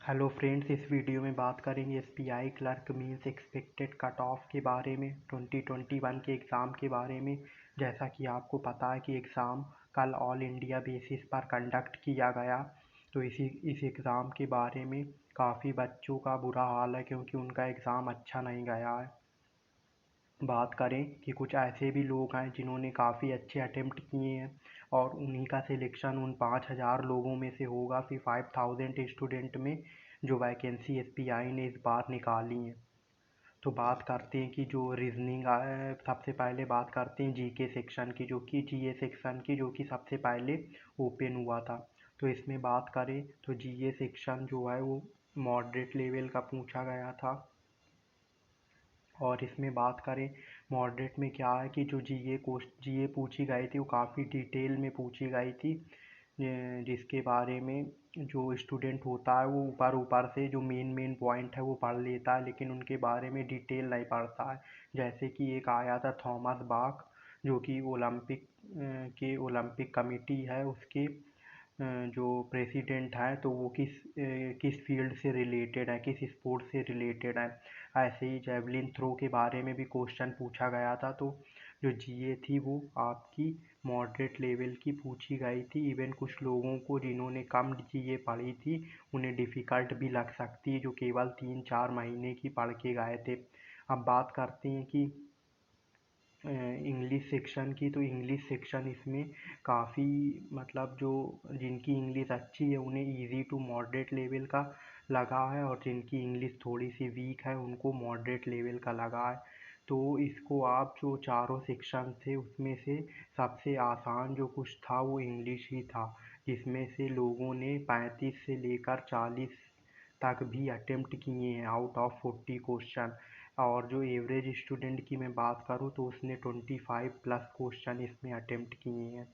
Hello friends, इस video में बात करेंगे SBI clerk means expected cut off के बारे में 2021 के एग्ज़ाम के बारे में। जैसा कि आपको पता है कि एग्ज़ाम कल ऑल इंडिया बेसिस पर कंडक्ट किया गया, तो इस एग्ज़ाम के बारे में काफ़ी बच्चों का बुरा हाल है क्योंकि उनका एग्ज़ाम अच्छा नहीं गया है। बात करें कि कुछ ऐसे भी लोग हैं जिन्होंने काफ़ी अच्छे अटेम्प्ट किए हैं और उन्हीं का सिलेक्शन उन 5,000 लोगों में से होगा, फिर 5,000 स्टूडेंट में जो वैकेंसी एसबीआई ने इस बार निकाली है। तो बात करते हैं कि जो रीजनिंग, सबसे पहले बात करते हैं जीके सेक्शन की, जो कि जीए सेक्शन की, जो कि सबसे पहले ओपन हुआ था। तो इसमें बात करें तो जीए सेक्शन जो है वो मॉडरेट लेवल का पूछा गया था। और इसमें बात करें मॉडरेट में क्या है कि जो जीए पूछी गई थी वो काफ़ी डिटेल में पूछी गई थी, जिसके बारे में जो स्टूडेंट होता है वो ऊपर ऊपर से जो मेन पॉइंट है वो पढ़ लेता है, लेकिन उनके बारे में डिटेल नहीं पढ़ता है। जैसे कि एक आया था थॉमस बाक, जो कि ओलंपिक कमेटी है उसके जो प्रेसिडेंट है, तो वो किस फील्ड से रिलेटेड है, किस स्पोर्ट से रिलेटेड है। ऐसे ही जेवलिन थ्रो के बारे में भी क्वेश्चन पूछा गया था। तो जो जीए थी वो आपकी मॉडरेट लेवल की पूछी गई थी। इवन कुछ लोगों को जिन्होंने कम जीए पढ़ी थी उन्हें डिफ़िकल्ट भी लग सकती है, जो केवल 3-4 महीने की पढ़ के गए थे। अब बात करते हैं कि इंग्लिश सेक्शन की। तो इंग्लिश सेक्शन इसमें काफ़ी, मतलब जो जिनकी इंग्लिश अच्छी है उन्हें इजी टू मॉडरेट लेवल का लगा है, और जिनकी इंग्लिश थोड़ी सी वीक है उनको मॉडरेट लेवल का लगा है। तो इसको आप जो चारों सेक्शन थे उसमें से सबसे आसान जो कुछ था वो इंग्लिश ही था, जिसमें से लोगों ने 35 से लेकर 40 तक भी अटेम्प्ट किए हैं आउट ऑफ 40 क्वेश्चन। और जो एवरेज स्टूडेंट की मैं बात करूँ तो उसने 25 प्लस क्वेश्चन इसमें अटेम्प्ट किए हैं।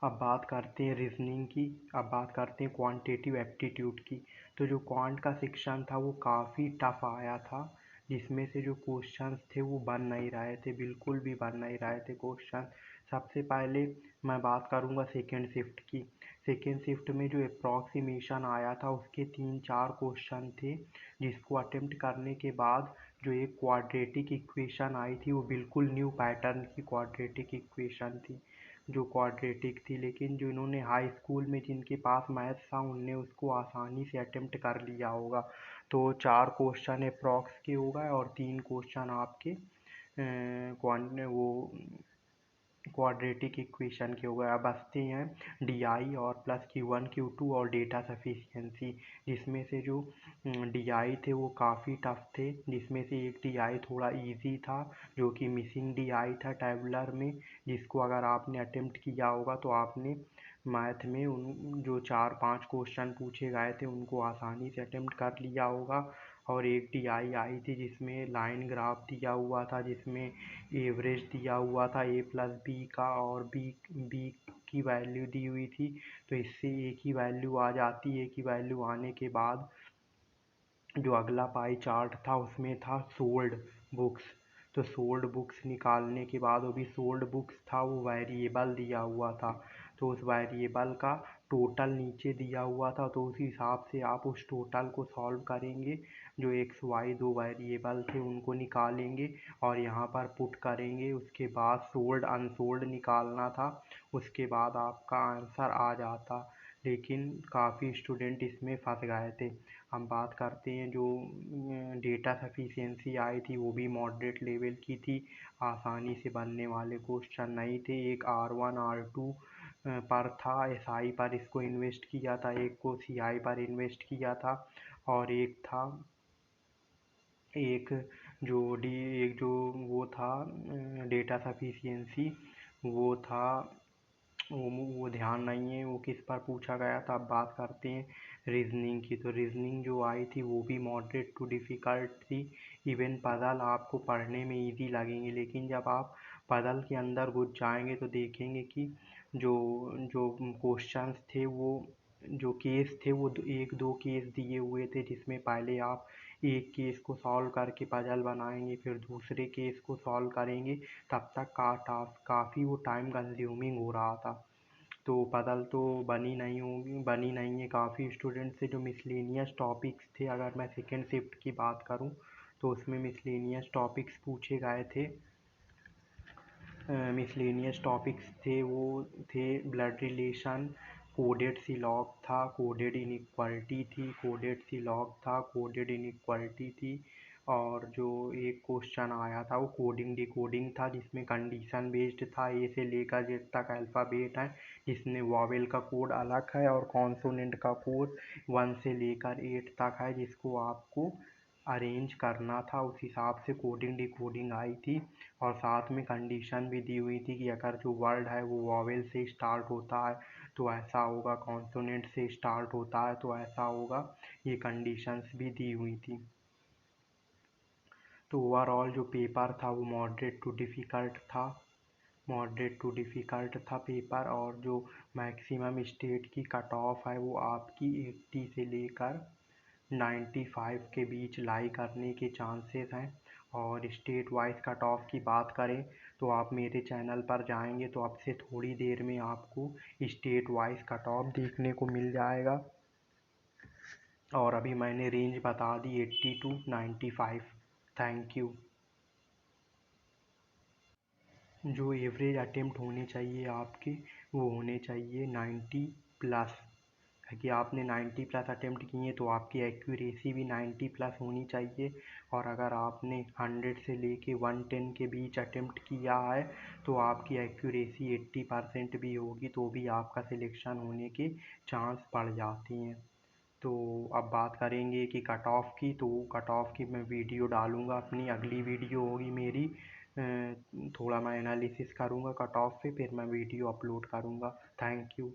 अब बात करते हैं रीजनिंग की। अब बात करते हैं क्वांटिटेटिव एप्टीट्यूड की। तो जो क्वांट का सेक्शन था वो काफ़ी टफ आया था, जिसमें से जो क्वेश्चंस थे वो बन नहीं रहे थे, बिल्कुल भी बन नहीं रहे थे क्वेश्चन। सबसे पहले मैं बात करूँगा सेकेंड शिफ्ट की। सेकेंड शिफ्ट में जो अप्रॉक्सीमेशन आया था उसके 3-4 क्वेश्चन थे, जिसको अटेम्प्ट करने के बाद जो एक क्वाड्रेटिक इक्वेशन आई थी वो बिल्कुल न्यू पैटर्न की क्वाड्रेटिक इक्वेशन थी, जो क्वाड्रेटिक थी। लेकिन जो इन्होंने हाई स्कूल में जिनके पास मैथ्स था उनने उसको आसानी से अटेम्प्ट कर लिया होगा। तो 4 क्वेश्चन अप्रॉक्स के हो गए और 3 क्वेश्चन आपके वो क्वाड्रेटिक इक्वेशन के हो गए। अब बचते हैं डी आई और प्लस Q1 Q2 और डेटा सफिशिएंसी, जिसमें से जो डी आई थे वो काफ़ी टफ थे, जिसमें से एक डी आई थोड़ा इजी था जो कि मिसिंग डी आई था टैबुलर में, जिसको अगर आपने अटेम्प्ट किया होगा तो आपने मैथ में उन जो 4-5 क्वेश्चन पूछे गए थे उनको आसानी से अटेम्प्ट कर लिया होगा। और एक डी आई आई थी जिसमें लाइन ग्राफ दिया हुआ था, जिसमें एवरेज दिया हुआ था ए प्लस बी का, और बी बी की वैल्यू दी हुई थी। तो इससे ए की वैल्यू आ जाती है, ए की वैल्यू आने के बाद जो अगला पाई चार्ट था उसमें था सोल्ड बुक्स। तो सोल्ड बुक्स निकालने के बाद वो भी सोल्ड बुक्स था, वो वेरिएबल दिया हुआ था, तो उस वेरिएबल का टोटल नीचे दिया हुआ था। तो उस हिसाब से आप उस टोटल को सॉल्व करेंगे, जो एक्स वाई दो वेरिएबल थे उनको निकालेंगे और यहाँ पर पुट करेंगे। उसके बाद सोल्ड अनसोल्ड निकालना था, उसके बाद आपका आंसर आ जाता। लेकिन काफ़ी स्टूडेंट इसमें फंस गए थे। हम बात करते हैं जो डेटा सफिशिएंसी आई थी वो भी मॉडरेट लेवल की थी, आसानी से बनने वाले क्वेश्चन नहीं थे। एक R1 R2 पर था, SI पर इसको इन्वेस्ट किया था, एक को CI पर इन्वेस्ट किया था, और एक जो डी एक जो वो था डेटा सफिशिएंसी, वो था वो ध्यान नहीं है वो किस पर पूछा गया था। अब बात करते हैं रीजनिंग की। तो रीजनिंग जो आई थी वो भी मॉडरेट टू डिफ़िकल्ट थी। इवन पजल आपको पढ़ने में इजी लगेंगे, लेकिन जब आप पजल के अंदर घुस जाएंगे तो देखेंगे कि जो जो क्वेश्चंस थे वो जो केस थे वो एक दो केस दिए हुए थे, जिसमें पहले आप एक केस को सॉल्व करके पजल बनाएंगे, फिर दूसरे केस को सॉल्व करेंगे, तब तक का टास्क काफ़ी वो टाइम कंज्यूमिंग हो रहा था। तो पदल तो बनी नहीं है। काफ़ी स्टूडेंट से जो मिसलेनियस टॉपिक्स थे, अगर मैं सेकेंड शिफ्ट की बात करूँ तो उसमें मिसलेनियस टॉपिक्स पूछे गए थे। मिसलेनियस टॉपिक्स थे वो थे ब्लड रिलेशन, कोडेड सिलॉग था, कोडेड इनइक्वालिटी थी, कोडेड सिलॉग था, कोडेड इनइक्वालिटी थी। और जो एक क्वेश्चन आया था वो कोडिंग डिकोडिंग था, जिसमें कंडीशन बेस्ड था। ए से लेकर जेड तक अल्फ़ाबेट है, जिसमें वॉवेल का कोड अलग है और कॉन्सोनेंट का कोड 1 से लेकर 8 तक है, जिसको आपको अरेंज करना था। उस हिसाब से कोडिंग डिकोडिंग आई थी। और साथ में कंडीशन भी दी हुई थी कि अगर जो वर्ड है वो वॉवेल से स्टार्ट होता है तो ऐसा होगा, कॉन्सोनेंट से स्टार्ट होता है तो ऐसा होगा। ये कंडीशंस भी दी हुई थी। तो ओवरऑल जो पेपर था वो मॉडरेट टू डिफ़िकल्ट था पेपर। और जो मैक्सिमम स्टेट की कट ऑफ है वो आपकी 80 से लेकर 95 के बीच लाई करने के चांसेस हैं। और स्टेट वाइज कट ऑफ की बात करें तो आप मेरे चैनल पर जाएंगे तो अब से थोड़ी देर में आपको स्टेट वाइज कट ऑफ देखने को मिल जाएगा। और अभी मैंने रेंज बता दी 80 टू 95। Thank you. जो एवरेज अटेम्प्ट होने चाहिए आपके, वो होने चाहिए 90 प्लस। कि आपने 90 प्लस अटेम्प्ट किए तो आपकी एक्यूरेसी भी 90 प्लस होनी चाहिए। और अगर आपने 100 से लेके 110 के बीच अटेम्प्ट किया है तो आपकी एक्यूरेसी 80% भी होगी, तो भी आपका सिलेक्शन होने के चांस बढ़ जाती हैं। तो अब बात करेंगे कि कट ऑफ की। तो कट ऑफ की मैं वीडियो डालूँगा, अपनी अगली वीडियो होगी मेरी। थोड़ा मैं एनालिसिस करूँगा कट ऑफ पे, फिर मैं वीडियो अपलोड करूँगा। Thank you.